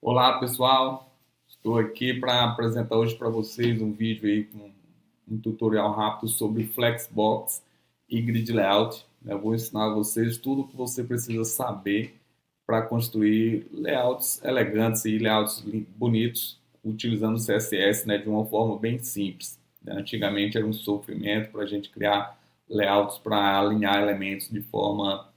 Olá pessoal, estou aqui para apresentar hoje para vocês um vídeo aí com um tutorial rápido sobre Flexbox e Grid Layout. Eu vou ensinar a vocês tudo o que você precisa saber para construir layouts elegantes e layouts bonitos utilizando o CSS, né, de uma forma bem simples. Antigamente era um sofrimento para a gente criar layouts para alinhar elementos de forma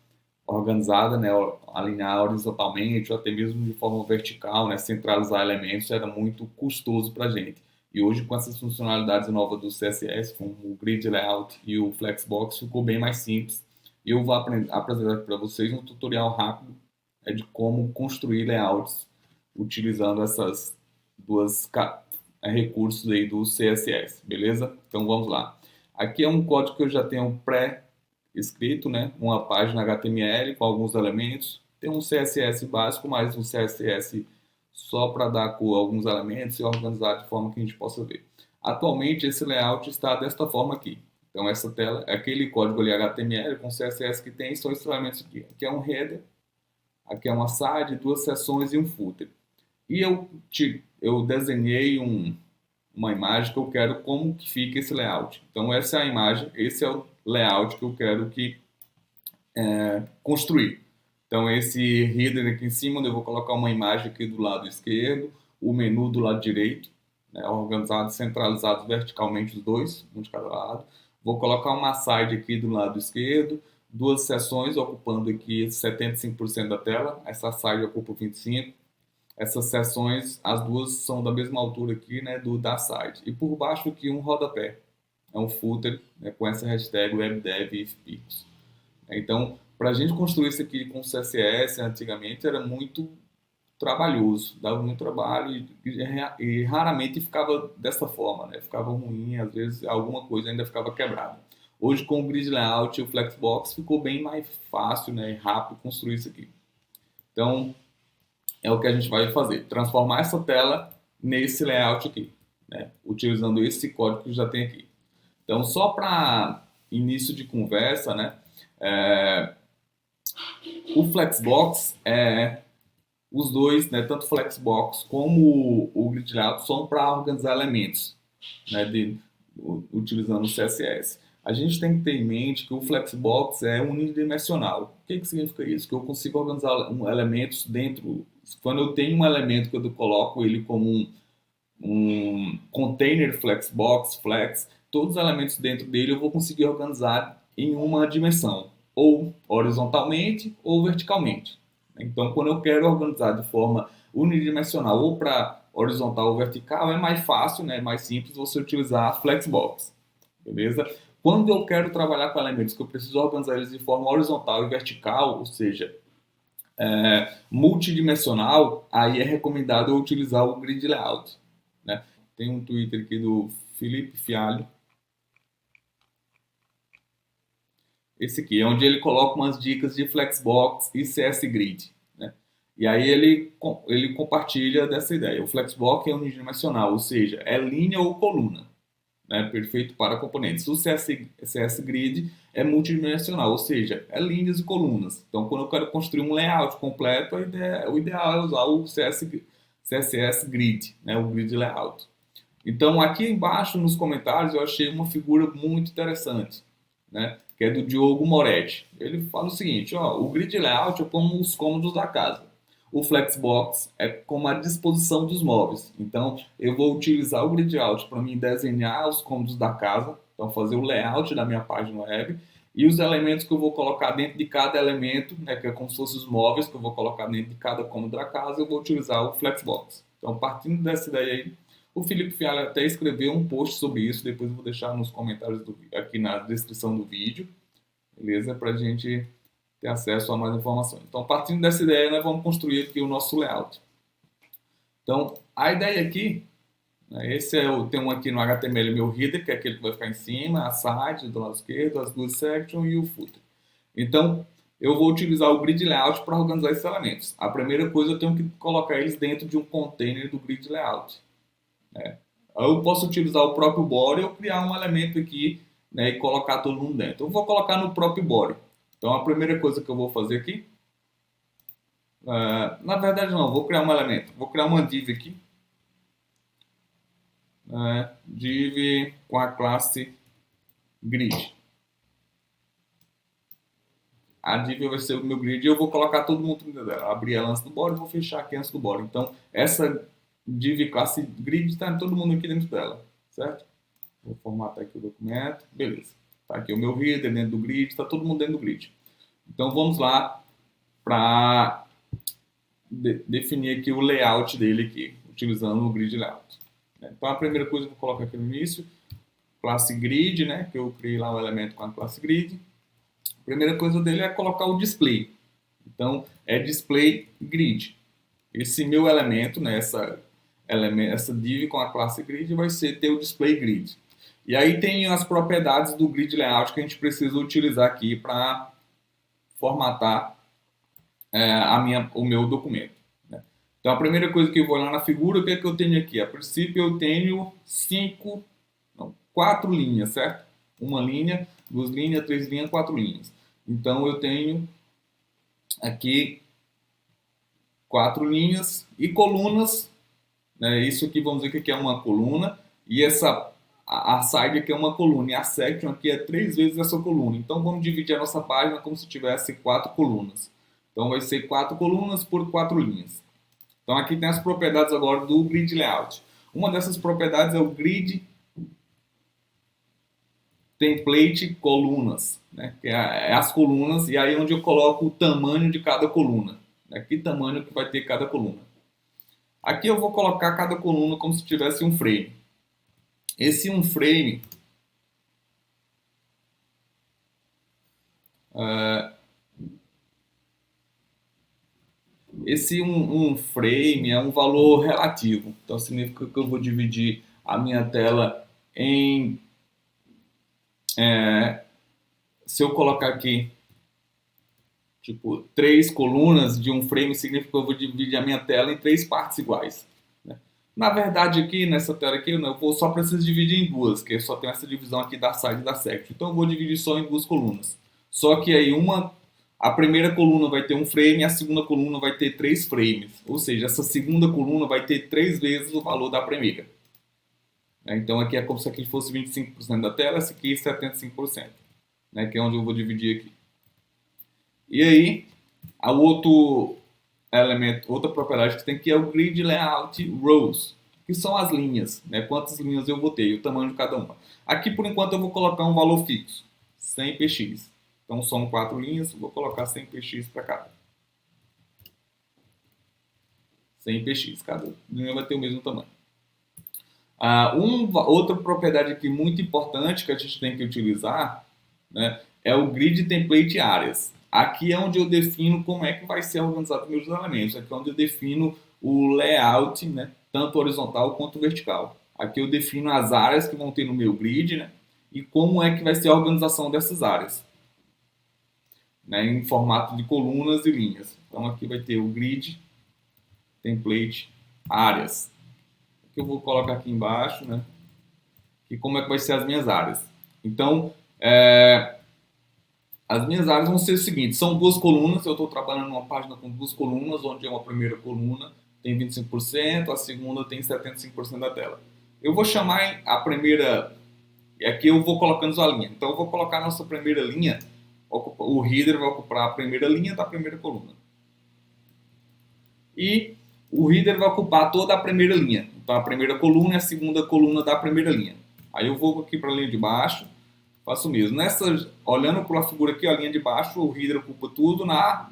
organizada, né, alinhar horizontalmente ou até mesmo de forma vertical, né, centralizar elementos era muito custoso para a gente. E hoje, com essas funcionalidades novas do CSS, como o Grid Layout e o Flexbox, ficou bem mais simples. E eu vou apresentar para vocês um tutorial rápido de como construir layouts utilizando essas duas recursos aí do CSS, beleza? Então vamos lá. Aqui é um código que eu já tenho escrito, né? Uma página HTML com alguns elementos. Tem um CSS básico, mas um CSS só para dar cor a alguns elementos e organizar de forma que a gente possa ver. Atualmente, esse layout está desta forma aqui. Então, essa tela, aquele código ali HTML com CSS que tem, são esses elementos aqui. Aqui é um header, aqui é uma side, duas seções e um footer. E eu desenhei uma imagem que eu quero como que fica esse layout. Então, essa é a imagem, esse é o layout que eu quero que construir. Então, esse header aqui em cima, eu vou colocar uma imagem aqui do lado esquerdo, o menu do lado direito, né, organizado, centralizado verticalmente os dois, um de cada lado. Vou colocar uma side aqui do lado esquerdo, duas seções ocupando aqui 75% da tela, essa side ocupa 25%. Essas seções, as duas são da mesma altura aqui, né, da side. E por baixo aqui um rodapé, é um footer, né, com essa hashtag webdev.pix. Então, para a gente construir isso aqui com CSS, antigamente era muito trabalhoso, dava muito trabalho e raramente ficava dessa forma, né? Ficava ruim, às vezes alguma coisa ainda ficava quebrada. Hoje, com o Grid Layout e o Flexbox, ficou bem mais fácil, né, e rápido construir isso aqui. Então, é o que a gente vai fazer, transformar essa tela nesse layout aqui, né, utilizando esse código que já tem aqui. Então, só para início de conversa, né, o Flexbox, os dois, né, tanto o Flexbox como o Grid Layout, são para organizar elementos, né, utilizando o CSS. A gente tem que ter em mente que o Flexbox é unidimensional. O que significa isso? Que eu consigo organizar elementos dentro. Quando eu tenho um elemento que eu coloco ele como um container Flexbox, Flex, todos os elementos dentro dele eu vou conseguir organizar em uma dimensão, ou horizontalmente ou verticalmente. Então, quando eu quero organizar de forma unidimensional ou para horizontal ou vertical, é mais fácil, né, mais simples você utilizar a Flexbox, beleza? Quando eu quero trabalhar com elementos que eu preciso organizar eles de forma horizontal e vertical, ou seja, multidimensional, aí é recomendado eu utilizar o Grid Layout, né? Tem um Twitter aqui do Felipe Fialho, esse aqui, é onde ele coloca umas dicas de Flexbox e CS Grid, né? E aí ele compartilha dessa ideia. O Flexbox é unidimensional, ou seja, é linha ou coluna, né? Perfeito para componentes. O CS Grid é multidimensional, ou seja, é linhas e colunas. Então, quando eu quero construir um layout completo, o ideal é usar o CSS Grid, né? O Grid Layout. Então, aqui embaixo nos comentários eu achei uma figura muito interessante, né? Que é do Diogo Moretti. Ele fala o seguinte, ó, o grid layout é como os cômodos da casa. O Flexbox é como a disposição dos móveis. Então, eu vou utilizar o grid layout para mim desenhar os cômodos da casa, então fazer o layout da minha página web e os elementos que eu vou colocar dentro de cada elemento, né, que é como se fossem os móveis que eu vou colocar dentro de cada cômodo da casa, eu vou utilizar o Flexbox. Então, partindo dessa ideia aí, o Felipe Fialho até escreveu um post sobre isso, depois eu vou deixar nos comentários aqui na descrição do vídeo, beleza? Para a gente ter acesso a mais informações. Então, partindo dessa ideia, nós vamos construir aqui o nosso layout. Então, a ideia aqui, né, tem um aqui no HTML, meu header, que é aquele que vai ficar em cima, a side do lado esquerdo, as duas sections e o footer. Então, eu vou utilizar o grid layout para organizar esses elementos. A primeira coisa, eu tenho que colocar eles dentro de um container do grid layout, né? Eu posso utilizar o próprio body ou criar um elemento aqui, né, e colocar todo mundo dentro. Eu vou colocar no próprio body. Então, a primeira coisa que eu vou fazer aqui, Na verdade não, vou criar um elemento. Vou criar uma div aqui. Div com a classe grid. A div vai ser o meu grid e eu vou colocar todo mundo dentro dela. Abrir ela antes do body e vou fechar aqui antes do body. Então, essa div classe grid está todo mundo aqui dentro dela, certo? Vou formatar aqui o documento. Beleza. Está aqui o meu header dentro do grid, está todo mundo dentro do grid. Então, vamos lá para definir aqui o layout dele aqui, utilizando o grid layout. Então, a primeira coisa que eu vou colocar aqui no início, classe grid, né? Que eu criei lá o elemento com a classe grid. A primeira coisa dele é colocar o display. Então, é display grid. Esse meu elemento, né, essa div com a classe grid vai ter o display grid. E aí tem as propriedades do grid layout que a gente precisa utilizar aqui para formatar o meu documento. Né? Então, a primeira coisa que eu vou olhar na figura, o que é que eu tenho aqui? A princípio, eu tenho 4 linhas, certo? Uma linha, 2 linhas, 3 linhas, 4 linhas. Então, eu tenho aqui 4 linhas e colunas. Né? Isso aqui, vamos dizer que é uma coluna. E a side aqui é uma coluna. E a section aqui é 3 vezes essa coluna. Então, vamos dividir a nossa página como se tivesse 4 colunas. Então, vai ser 4 colunas por 4 linhas. Então, aqui tem as propriedades agora do grid layout. Uma dessas propriedades é o grid template colunas, né? Que é as colunas, e aí onde eu coloco o tamanho de cada coluna. Né? Que tamanho que vai ter cada coluna. Aqui eu vou colocar cada coluna como se tivesse um frame. Esse um frame frame é um valor relativo. Então significa que eu vou dividir a minha tela em... se eu colocar aqui tipo 3 colunas de um frame, significa que eu vou dividir a minha tela em 3 partes iguais. Né? Na verdade, aqui nessa tela aqui, eu só preciso dividir em 2, que só tem essa divisão aqui da side e da section. Então eu vou dividir só em 2 colunas. Só que aí a primeira coluna vai ter um frame e a segunda coluna vai ter 3 frames. Ou seja, essa segunda coluna vai ter 3 vezes o valor da primeira. Então aqui é como se aqui fosse 25% da tela, essa aqui é 75%. Né, que é onde eu vou dividir aqui. E aí, a outra propriedade que tem aqui é o grid layout rows, que são as linhas, né? Quantas linhas eu botei, o tamanho de cada uma. Aqui, por enquanto, eu vou colocar um valor fixo, 100 px. Então, são 4 linhas, vou colocar 100 px para cada. 100 px, cada linha vai ter o mesmo tamanho. Outra propriedade aqui muito importante que a gente tem que utilizar, né, é o grid template áreas. Aqui é onde eu defino como é que vai ser organizado meus elementos. Aqui é onde eu defino o layout, né, tanto horizontal quanto vertical. Aqui eu defino as áreas que vão ter no meu grid, né, e como é que vai ser a organização dessas áreas, né, em formato de colunas e linhas. Então aqui vai ter o grid template áreas. Que eu vou colocar aqui embaixo, né? E como é que vai ser as minhas áreas. Então, as minhas áreas vão ser o seguinte, são 2 colunas, eu estou trabalhando numa página com 2 colunas, onde uma primeira coluna tem 25%, a segunda tem 75% da tela. Eu vou chamar a primeira, e aqui eu vou colocando a linha. Então, eu vou colocar a nossa primeira linha, o header vai ocupar a primeira linha da primeira coluna. E o header vai ocupar toda a primeira linha. Então, a primeira coluna é a segunda coluna da primeira linha. Aí eu vou aqui para a linha de baixo, faço o mesmo. Olhando para a figura aqui, a linha de baixo, o header ocupa tudo. Na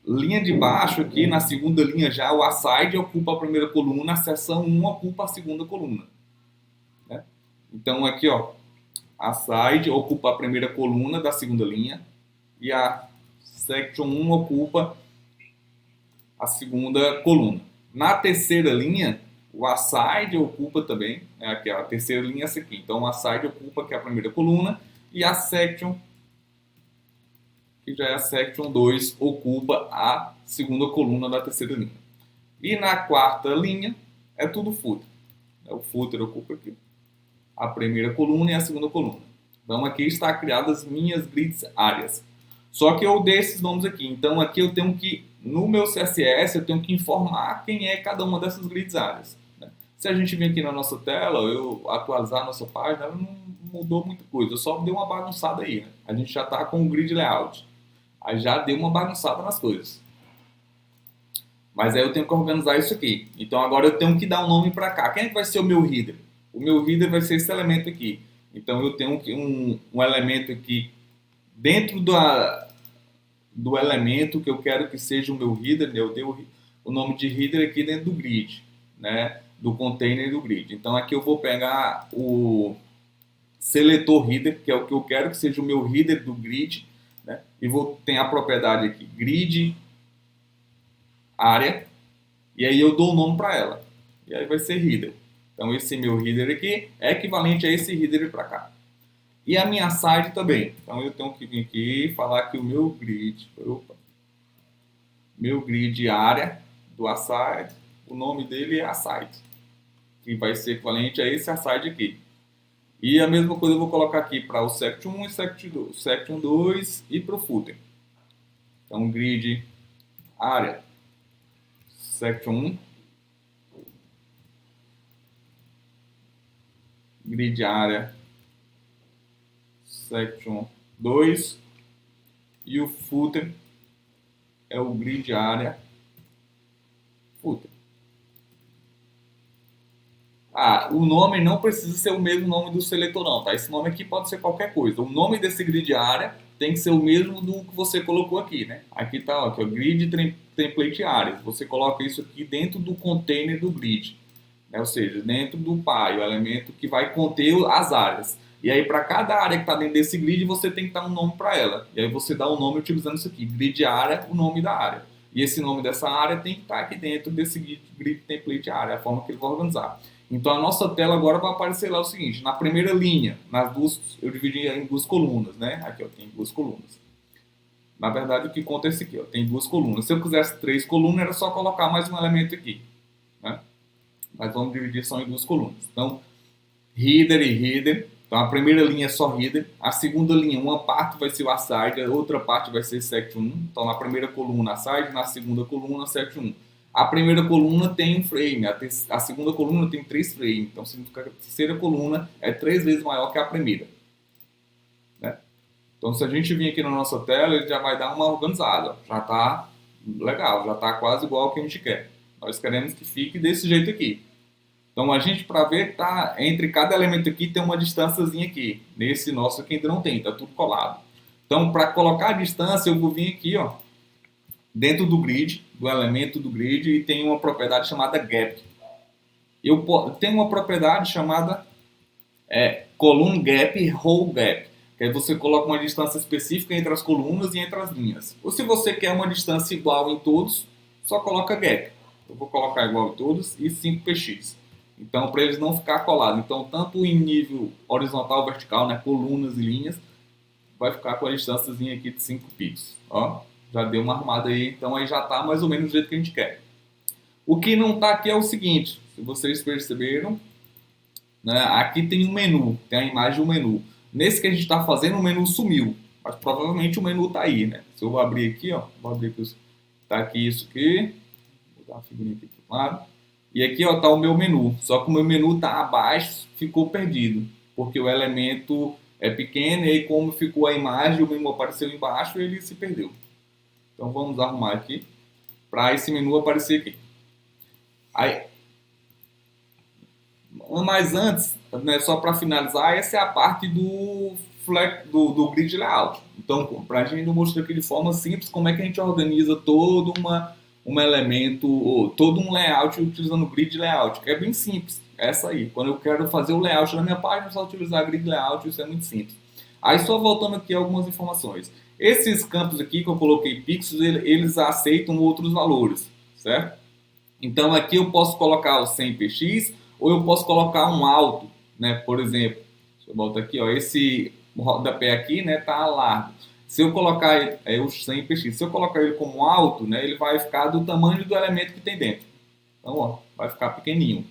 linha de baixo aqui, na segunda linha já, o aside ocupa a primeira coluna, a seção 1 ocupa a segunda coluna. Né? Então, aqui, ó, a side ocupa a primeira coluna da segunda linha e a section 1 ocupa a segunda coluna. Na terceira linha, o aside ocupa também, aqui a terceira linha é essa aqui. Então, o aside ocupa aqui a primeira coluna e a section, que já é a section 2, ocupa a segunda coluna da terceira linha. E na quarta linha, é tudo footer. O footer ocupa aqui a primeira coluna e a segunda coluna. Então, aqui está criadas as minhas grids áreas. Só que eu dei esses nomes aqui. Então, aqui eu tenho que no meu CSS eu tenho que informar quem é cada uma dessas grids áreas, né? Se a gente vir aqui na nossa tela, eu atualizar a nossa página, ela não mudou muita coisa, eu só dei uma bagunçada aí, né? A gente já está com o grid layout, aí já deu uma bagunçada nas coisas. Mas aí eu tenho que organizar isso aqui. Então agora eu tenho que dar um nome para cá. Quem é que vai ser o meu header? O meu header vai ser esse elemento aqui. Então eu tenho um elemento aqui dentro do elemento que eu quero que seja o meu header. Eu dei o nome de header aqui dentro do grid, né? Do container do grid. Então aqui eu vou pegar o seletor header, que é o que eu quero que seja o meu header do grid, né? E ter a propriedade aqui, grid área, e aí eu dou o nome para ela. E aí vai ser header. Então esse meu header aqui é equivalente a esse header para cá. E a minha side também. Então eu tenho que vir aqui e falar que o meu grid área do aside, o nome dele é aside, que vai ser equivalente a esse aside aqui. E a mesma coisa eu vou colocar aqui para o section 1 e section 2 e para o footer. Então grid área section 1, grid área section 2 e o footer é o grid área footer. O nome não precisa ser o mesmo nome do seletor não, tá? Esse nome aqui pode ser qualquer coisa. O nome desse grid área tem que ser o mesmo do que você colocou aqui, né? Aqui tá, ó, aqui, ó, grid template áreas. Você coloca isso aqui dentro do container do grid, né? Ou seja, dentro do pie, o elemento que vai conter as áreas. E aí, para cada área que está dentro desse grid, você tem que dar um nome para ela. E aí você dá o nome utilizando isso aqui, grid área, o nome da área. E esse nome dessa área tem que estar aqui dentro desse grid template área, a forma que ele vai organizar. Então a nossa tela agora vai aparecer lá o seguinte, na primeira linha, nas duas, eu dividi em duas colunas, né? Aqui, ó, tem duas colunas. Na verdade, o que conta é esse aqui, ó, tem duas colunas. Se eu quisesse 3 colunas, era só colocar mais um elemento aqui, né? Mas vamos dividir só em duas colunas. Então, header e header. Então a primeira linha é só header, a segunda linha, uma parte vai ser o aside, a outra parte vai ser section 1. Então na primeira coluna aside, na segunda coluna section 1. A primeira coluna tem um frame, a segunda coluna tem 3 frames, então significa que a terceira coluna é 3 vezes maior que a primeira, né? Então se a gente vir aqui na nossa tela, ele já vai dar uma organizada, já está legal, já está quase igual ao que a gente quer. Nós queremos que fique desse jeito aqui. Então a gente, para ver, tá entre cada elemento aqui tem uma distânciazinha aqui. Nesse nosso aqui ainda não tem, tá tudo colado. Então para colocar a distância eu vou vir aqui, ó, dentro do grid, do elemento do grid, e tem uma propriedade chamada gap. Eu tenho uma propriedade chamada column gap, row gap, que aí você coloca uma distância específica entre as colunas e entre as linhas. Ou se você quer uma distância igual em todos, só coloca gap. Eu vou colocar igual em todos e 5px. Então, para eles não ficar colados. Então, tanto em nível horizontal, vertical, né, colunas e linhas, vai ficar com a distânciazinha aqui de 5 pixels. Ó, já deu uma armada aí, então aí já está mais ou menos do jeito que a gente quer. O que não está aqui é o seguinte, se vocês perceberam, né, aqui tem um menu, tem a imagem do menu. Nesse que a gente está fazendo, o menu sumiu, mas provavelmente o menu está aí, né? Se eu abrir aqui, ó, vou abrir aqui, tá aqui isso aqui, vou dar uma figurinha aqui do lado. E aqui está o meu menu, só que o meu menu está abaixo, ficou perdido, porque o elemento é pequeno e aí como ficou a imagem, o menu apareceu embaixo e ele se perdeu. Então vamos arrumar aqui, para esse menu aparecer aqui. Aí, mas antes, né, só para finalizar, essa é a parte do grid layout. Então, para a gente mostrar aqui de forma simples como é que a gente organiza todo um elemento, ou todo um layout utilizando o grid layout, que é bem simples. Essa aí. Quando eu quero fazer o layout da minha página, é só utilizar grid layout, isso é muito simples. Aí só voltando aqui algumas informações. Esses campos aqui que eu coloquei pixels, eles aceitam outros valores, certo? Então aqui eu posso colocar o 100px ou eu posso colocar um alto, né? Por exemplo, deixa eu botar aqui, ó, esse rodapé aqui, né, tá largo. Se eu colocar o 100px, se eu colocar ele como alto, né, ele vai ficar do tamanho do elemento que tem dentro. Então, ó, vai ficar pequenininho.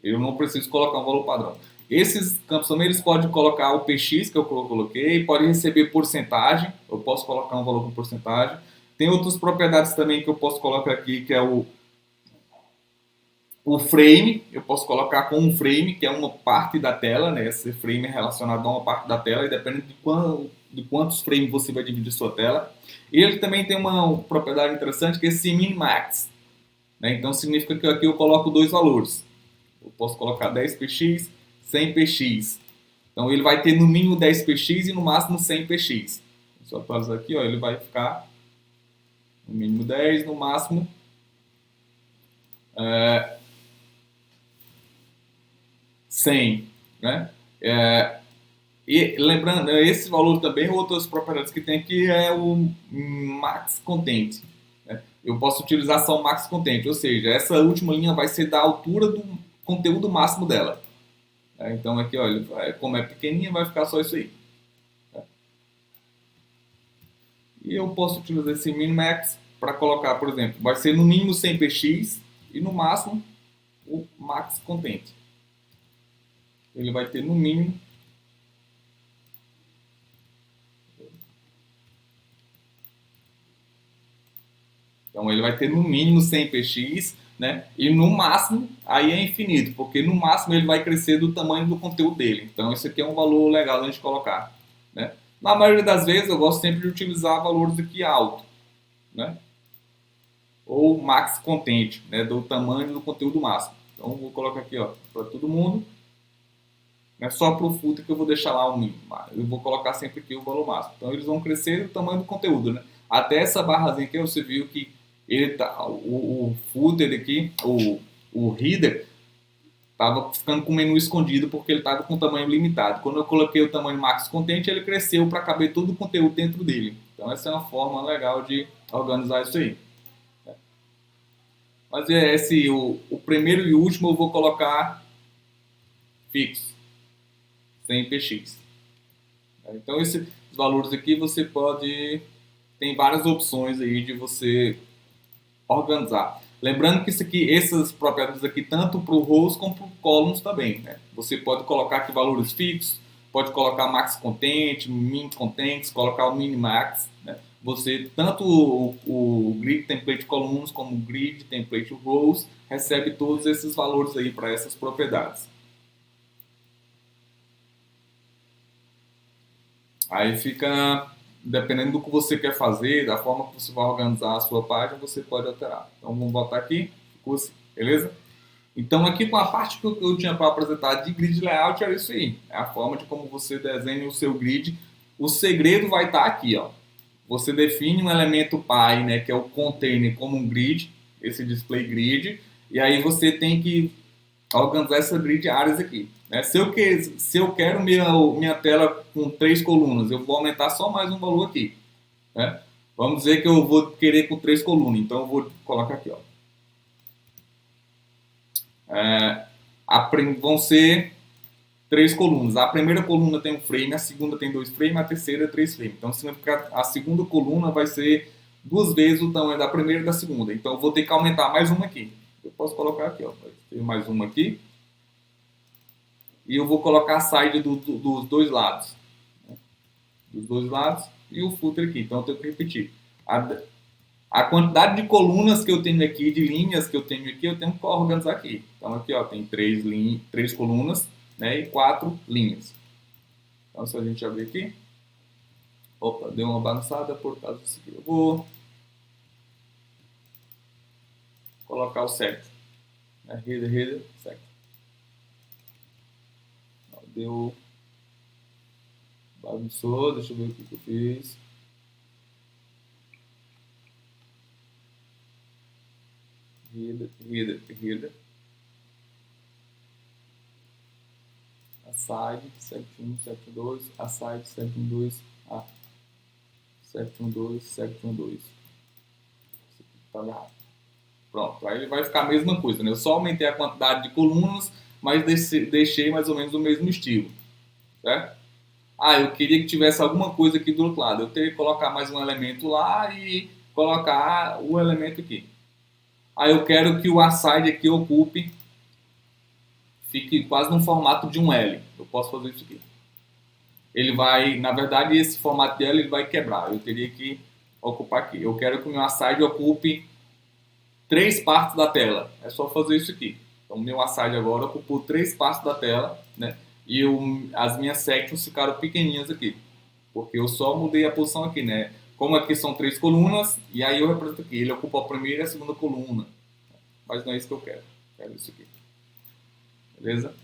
Eu não preciso colocar um valor padrão. Esses campos também eles podem colocar o px que eu coloquei, pode receber porcentagem, eu posso colocar um valor com porcentagem. Tem outras propriedades também que eu posso colocar aqui, que é o frame. Eu posso colocar com um frame, que é uma parte da tela, né? Esse frame é relacionado a uma parte da tela, e dependendo de quantos frames você vai dividir sua tela. E ele também tem uma propriedade interessante, que é esse min-max, né? Então significa que aqui eu coloco dois valores. Eu posso colocar 10px, 100px. Então ele vai ter no mínimo 10px e no máximo 100px. Só atualizar aqui, ó, ele vai ficar no mínimo 10, no máximo 100, né? E lembrando, esse valor também, outras propriedades que tem aqui é o max content, né? Eu posso utilizar só o max content, ou seja, essa última linha vai ser da altura do conteúdo máximo dela. Então aqui, olha, como é pequenininha, vai ficar só isso aí. E eu posso utilizar esse min-max para colocar, por exemplo, vai ser no mínimo 100px e no máximo o max content. Ele vai ter no mínimo Então ele vai ter no mínimo 100px, né? E no máximo, aí é infinito, porque no máximo ele vai crescer do tamanho do conteúdo dele. Então isso aqui é um valor legal a gente colocar, né? Na maioria das vezes eu gosto sempre de utilizar valores aqui alto, né? Ou max content, né? Do tamanho do conteúdo máximo. Então vou colocar aqui, ó, para todo mundo. Não é só para o footer que eu vou deixar lá o mínimo. Eu vou colocar sempre aqui o valor máximo. Então eles vão crescer do tamanho do conteúdo, né? Até essa barrazinha aqui você viu que ele tá, o footer aqui, o header, estava ficando com o menu escondido porque ele estava com tamanho limitado. Quando eu coloquei o tamanho max content, ele cresceu para caber todo o conteúdo dentro dele. Então essa é uma forma legal de organizar isso aí. Mas o primeiro e último eu vou colocar fixo, 100px. Então esses valores aqui você pode, tem várias opções aí de você organizar. Lembrando que isso aqui, essas propriedades aqui, tanto para o rows como para o columns também, né? Você pode colocar aqui valores fixos, pode colocar max content, min content, colocar o min max, né? Você, tanto o grid template columns como o grid template rows, recebe todos esses valores aí para essas propriedades. Aí fica, dependendo do que você quer fazer, da forma que você vai organizar a sua página, você pode alterar. Então vamos voltar aqui, ficou assim, beleza? Então aqui com a parte que eu tinha para apresentar de grid layout era isso aí. É a forma de como você desenha o seu grid. O segredo vai estar aqui, ó. Você define um elemento pai, né, que é o container, como um grid, esse display grid, e aí você tem que organizar essa grid áreas aqui, né? Se eu quero minha tela com 3 colunas, eu vou aumentar só mais um valor aqui, né? Vamos dizer que eu vou querer com 3 colunas, então eu vou colocar aqui, ó. Vão ser 3 colunas. A primeira coluna tem um frame, a segunda tem 2 frames, a terceira 3 frames. Então significa que a segunda coluna vai ser 2 vezes o tamanho da primeira e da segunda. Então eu vou ter que aumentar mais uma aqui. Eu posso colocar aqui, ó. Tem mais uma aqui. E eu vou colocar a side dos dois lados, né? Dos dois lados e o footer aqui. Então eu tenho que repetir. A quantidade de colunas que eu tenho aqui, de linhas que eu tenho aqui, eu tenho que organizar aqui. Então aqui, ó, tem 3 colunas, né, e 4 linhas. Então se a gente abrir aqui, opa, deu uma bagunçada por causa disso aqui. Eu vou colocar o certo, né, header, certo. Deu, bagunçou, deixa eu ver o que eu fiz. Header. A side 71, 72, a side 712, a 712, 712. Isso aqui tá errado. Pronto, aí ele vai ficar a mesma coisa, né? Eu só aumentei a quantidade de colunas, mas deixei mais ou menos o mesmo estilo, certo? Eu queria que tivesse alguma coisa aqui do outro lado. Eu teria que colocar mais um elemento lá e colocar o elemento aqui. Eu quero que o aside aqui ocupe, fique quase no formato de um L. Eu posso fazer isso aqui. Ele vai, na verdade, esse formato de L ele vai quebrar. Eu teria que ocupar aqui. Eu quero que o meu aside ocupe 3 partes da tela. É só fazer isso aqui. Então, o meu aside agora ocupou 3 partes da tela, né? E as minhas sections ficaram pequenininhas aqui. Porque eu só mudei a posição aqui, né? Como aqui são 3 colunas, e aí eu represento aqui. Ele ocupa a primeira e a segunda coluna. Mas não é isso que eu quero. Eu quero isso aqui. Beleza?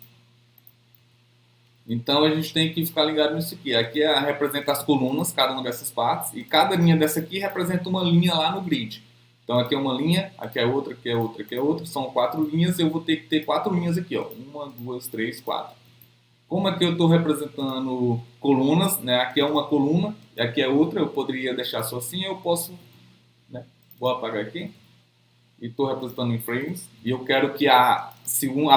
Então a gente tem que ficar ligado nisso aqui. Aqui representa as colunas, cada uma dessas partes, e cada linha dessa aqui representa uma linha lá no grid. Então aqui é uma linha, aqui é outra, aqui é outra, aqui é outra. São 4 linhas, eu vou ter que ter 4 linhas aqui, ó. 1, 2, 3, 4. Como aqui eu estou representando colunas, né? Aqui é uma coluna, e aqui é outra. Eu poderia deixar só assim, eu posso, né? Vou apagar aqui. E estou representando em frames. E eu quero que a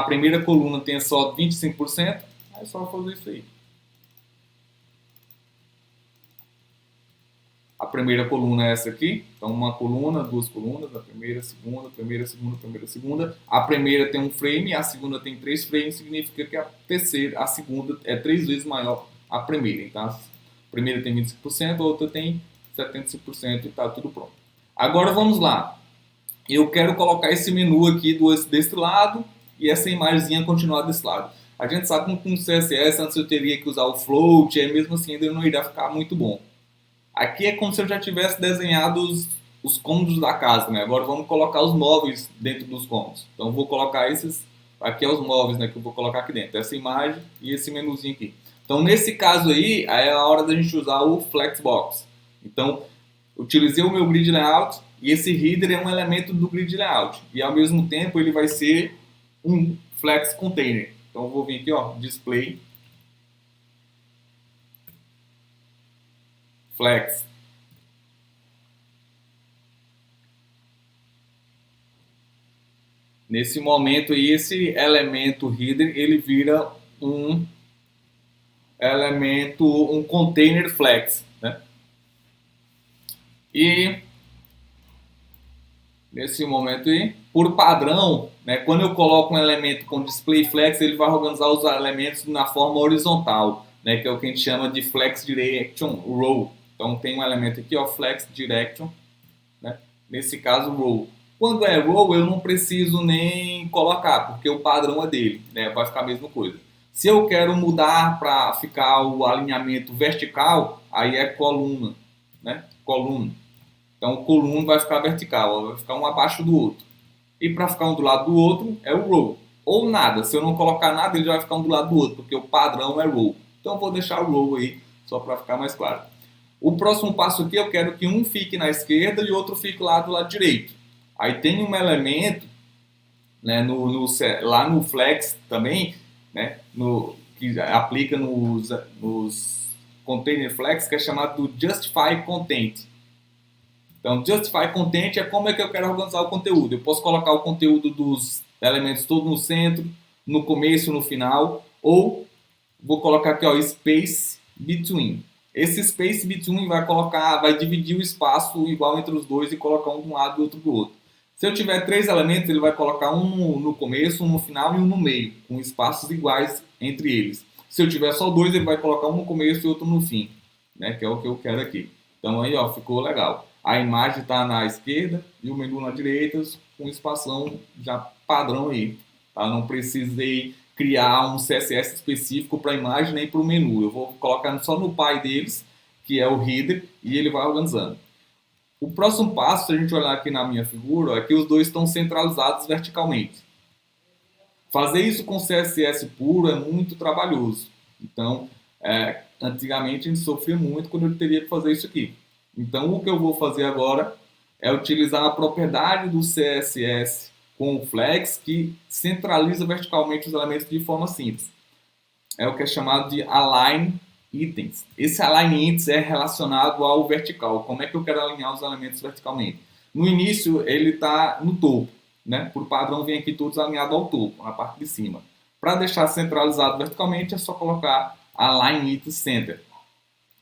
primeira coluna tenha só 25%. É só fazer isso aí. A primeira coluna é essa aqui. Então, uma coluna, 2 colunas. A primeira, segunda, primeira, segunda, primeira, segunda. A primeira tem um frame, a segunda tem 3 frames. Significa que a segunda é 3 vezes maior a primeira. Então, a primeira tem 25%, a outra tem 75% e está tudo pronto. Agora, vamos lá. Eu quero colocar esse menu aqui desse lado e essa imagenzinha continuar desse lado. A gente sabe que com o CSS antes eu teria que usar o float, e mesmo assim ainda não iria ficar muito bom. Aqui é como se eu já tivesse desenhado os cômodos da casa, né? Agora vamos colocar os móveis dentro dos cômodos. Então vou colocar esses, aqui é os móveis, né, que eu vou colocar aqui dentro, essa imagem e esse menuzinho aqui. Então nesse caso aí, é a hora da gente usar o Flexbox. Então, utilizei o meu grid layout e esse header é um elemento do grid layout. E ao mesmo tempo ele vai ser um flex container. Então eu vou vir aqui, ó, display flex. Nesse momento aí, esse elemento header, ele vira um elemento, um container flex, né? E nesse momento aí, por padrão, né, quando eu coloco um elemento com display flex, ele vai organizar os elementos na forma horizontal, né, que é o que a gente chama de flex direction row. Então tem um elemento aqui, ó, flex direction, né, nesse caso row. Quando é row, eu não preciso nem colocar, porque o padrão é dele, né, vai ficar a mesma coisa. Se eu quero mudar para ficar o alinhamento vertical, aí é coluna, né, coluna. Então o coluna vai ficar vertical, vai ficar um abaixo do outro. E para ficar um do lado do outro é o row. Ou nada, se eu não colocar nada, ele já vai ficar um do lado do outro, porque o padrão é row. Então eu vou deixar o row aí, só para ficar mais claro. O próximo passo aqui, eu quero que um fique na esquerda e o outro fique lá do lado direito. Aí tem um elemento, né, lá no Flex também, né, que aplica nos Container Flex, que é chamado do Justify Content. Então, Justify Content é como é que eu quero organizar o conteúdo. Eu posso colocar o conteúdo dos elementos todo no centro, no começo, no final, ou vou colocar aqui, ó, Space Between. Esse Space Between vai dividir o espaço igual entre os dois e colocar um de um lado e outro do outro. Se eu tiver 3 elementos, ele vai colocar um no começo, um no final e um no meio, com espaços iguais entre eles. Se eu tiver só 2, ele vai colocar um no começo e outro no fim, né, que é o que eu quero aqui. Então aí, ó, ficou legal. A imagem está na esquerda e o menu na direita, com espação já padrão aí. Tá? Não precisei criar um CSS específico para a imagem nem para o menu. Eu vou colocar só no pai deles, que é o header, e ele vai organizando. O próximo passo, se a gente olhar aqui na minha figura, é que os dois estão centralizados verticalmente. Fazer isso com CSS puro é muito trabalhoso. Então, antigamente a gente sofria muito quando eu teria que fazer isso aqui. Então, o que eu vou fazer agora é utilizar a propriedade do CSS com o Flex, que centraliza verticalmente os elementos de forma simples. É o que é chamado de Align Items. Esse Align Items é relacionado ao vertical. Como é que eu quero alinhar os elementos verticalmente? No início, ele está no topo, né? Por padrão, vem aqui todos alinhados ao topo, na parte de cima. Para deixar centralizado verticalmente, é só colocar Align Items Center.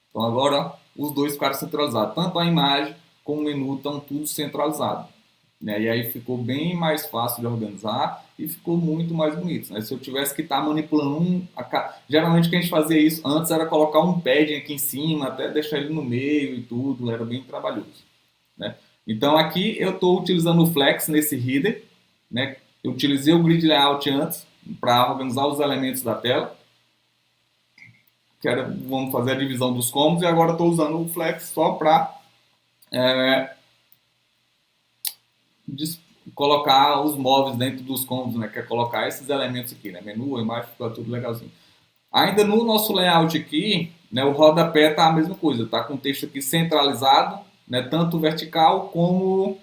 Então, agora, os dois ficaram centralizados. Tanto a imagem como o menu estão tudo centralizados. né? E aí ficou bem mais fácil de organizar e ficou muito mais bonito, né? Se eu tivesse que estar manipulando geralmente quem a gente fazia isso antes era colocar um padding aqui em cima, até deixar ele no meio e tudo, era bem trabalhoso, né? Então aqui eu estou utilizando o Flex nesse header, né? Eu utilizei o Grid Layout antes para organizar os elementos da tela, que era, vamos fazer a divisão dos combos, e agora estou usando o Flex só para colocar os móveis dentro dos combos, né? Que é colocar esses elementos aqui, né? Menu, imagem, fica tudo legalzinho. Ainda no nosso layout aqui, né? O rodapé tá a mesma coisa, tá com o texto aqui centralizado, né? Tanto vertical como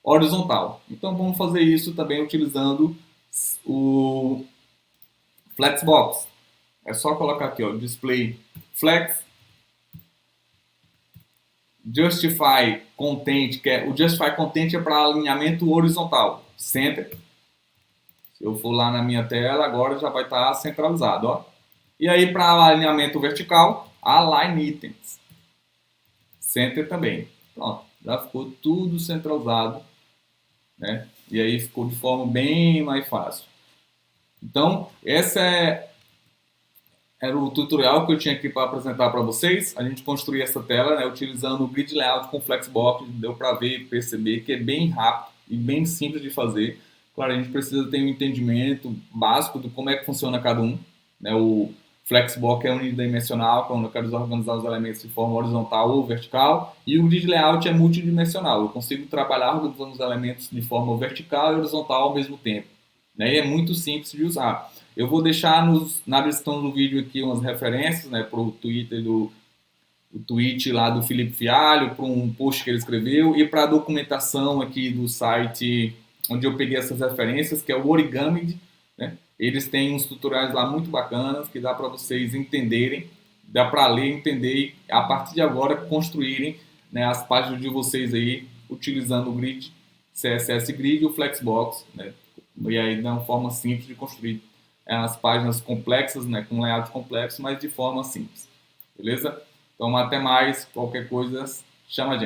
horizontal. Então vamos fazer isso também utilizando o Flexbox. É só colocar aqui, ó, display flex, justify content, que é o justify content é para alinhamento horizontal, center. Se eu for lá na minha tela, agora já vai estar centralizado, ó. E aí para alinhamento vertical, align items, center também. Pronto, já ficou tudo centralizado, né? E aí ficou de forma bem mais fácil. Então, era o tutorial que eu tinha aqui para apresentar para vocês. A gente construiu essa tela, né, utilizando o Grid Layout com Flexbox. Deu para ver e perceber que é bem rápido e bem simples de fazer. Claro, a gente precisa ter um entendimento básico de como é que funciona cada um, né? O Flexbox é unidimensional, quando eu quero organizar os elementos de forma horizontal ou vertical, e o Grid Layout é multidimensional. Eu consigo trabalhar organizando os elementos de forma vertical e horizontal ao mesmo tempo, né? E é muito simples de usar. Eu vou deixar na descrição do vídeo aqui umas referências, né, para o Twitter o tweet lá do Felipe Fialho, para um post que ele escreveu e para a documentação aqui do site onde eu peguei essas referências, que é o Origami, né? Eles têm uns tutoriais lá muito bacanas que dá para vocês entenderem, dá para ler, entender e a partir de agora construírem, né, as páginas de vocês aí utilizando o Grid, CSS Grid e o Flexbox, né? E aí dá uma forma simples de construir as páginas complexas, né, com layout complexo, mas de forma simples. Beleza? Então, até mais. Qualquer coisa, chama a gente.